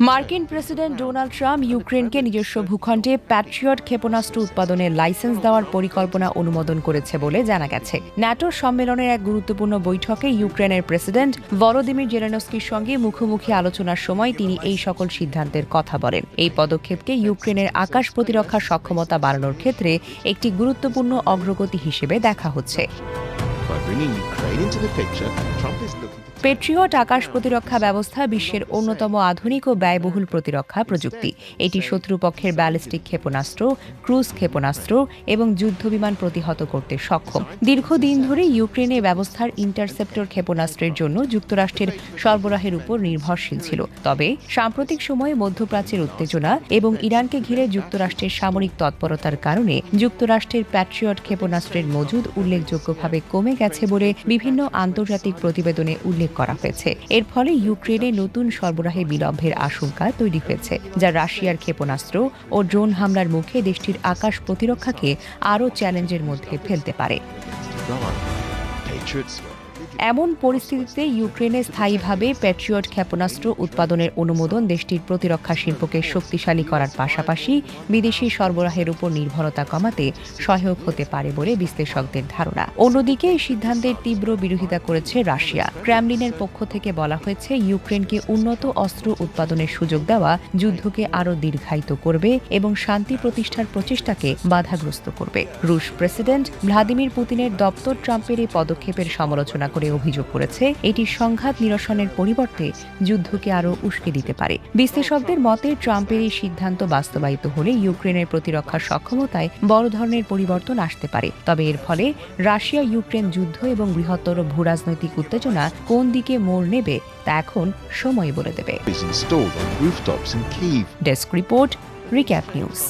মার্কিন president Donald Trump ইউক্রেনকে নিজস্ব ভূখণ্ডে প্যাট্রিয়ট ক্ষেপণাস্ত্র উৎপাদনের লাইসেন্স দেওয়ার পরিকল্পনা অনুমোদন করেছে বলে জানা গেছে। ন্যাটো সম্মেলনের এক গুরুত্বপূর্ণ বৈঠকে ইউক্রেনের প্রেসিডেন্ট ভলোদিমির জেলেনস্কির সঙ্গে মুখোমুখি আলোচনার সময় তিনি এই সকল সিদ্ধান্তের কথা বলেন। এই পদক্ষেপকে ইউক্রেনের আকাশ প্রতিরক্ষা সক্ষমতা বাড়ানোর ক্ষেত্রে একটি গুরুত্বপূর্ণ অগ্রগতি হিসেবে দেখা হচ্ছে। পেট্রিয়ট আকাশ প্রতিরক্ষা ব্যবস্থা বিশ্বের অন্যতম আধুনিক ও ব্যয়বহুল প্রতিরক্ষা প্রযুক্তি। এটি শত্রুপক্ষের ব্যালিস্টিক ক্ষেপণাস্ত্র, ক্রুজ ক্ষেপণাস্ত্র এবং যুদ্ধবিমান প্রতিহত করতে সক্ষম। দীর্ঘদিন ধরে ইউক্রেনে ব্যবস্থার ইন্টারসেপ্টর ক্ষেপণাস্ত্রের জন্য যুক্তরাষ্ট্রের সরবরাহের উপর নির্ভরশীল ছিল। তবে সাম্প্রতিক সময়ে মধ্যপ্রাচ্যের উত্তেজনা এবং ইরানকে ঘিরে যুক্তরাষ্ট্রের সামরিক তৎপরতার কারণে যুক্তরাষ্ট্রের প্যাট্রিয়ট ক্ষেপণাস্ত্রের মজুদ উল্লেখযোগ্যভাবে কমে গেছে বলে বিভিন্ন আন্তর্জাতিক প্রতিবেদনে উল্লেখ করা হয়েছে। এর ফলে ইউক্রেনে নতুন সরবরাহে বিলম্বের আশঙ্কা তৈরি হয়েছে, যা রাশিয়ার ক্ষেপণাস্ত্র ও ড্রোন হামলার মুখে দেশটির আকাশ প্রতিরক্ষাকে আরও চ্যালেঞ্জের মধ্যে ফেলতে পারে। এমন পরিস্থিতিতে ইউক্রেনে স্থায়ীভাবে প্যাট্রিয়ট ক্ষেপণাস্ত্র উৎপাদনের অনুমোদন দেশটির প্রতিরক্ষা শিল্পকে শক্তিশালী করার পাশাপাশি বিদেশি সরবরাহের উপর নির্ভরতা কমাতে সহায়ক হতে পারে বলে বিশ্লেষকদের ধারণা। অন্যদিকে এই সিদ্ধান্তের তীব্র বিরোধিতা করেছে রাশিয়া। ক্রেমলিনের পক্ষ থেকে বলা হয়েছে, ইউক্রেনকে উন্নত অস্ত্র উৎপাদনের সুযোগ দেওয়া যুদ্ধকে আরও দীর্ঘায়িত করবে এবং শান্তি প্রতিষ্ঠার প্রচেষ্টাকে বাধাগ্রস্ত করবে। রুশ প্রেসিডেন্ট ভ্লাদিমির পুতিনের দপ্তর ট্রাম্পের এই পদক্ষেপের সমালোচনা করে অভিযোগ করেছে, এটি সংঘাত নিরসনের পরিবর্তে যুদ্ধকে আরও উস্কে দিতে পারে। বিশ্লেষকদের মতে, ট্রাম্পের এই সিদ্ধান্ত বাস্তবায়িত হলে ইউক্রেনের প্রতিরক্ষা সক্ষমতায় বড় ধরনের পরিবর্তন আসতে পারে। তবে এর ফলে রাশিয়া ইউক্রেন যুদ্ধ এবং বৃহত্তর ভূরাজনৈতিক উত্তেজনা কোন দিকে মোড় নেবে তা এখন সময় বলে দেবে। Desk report, recap news.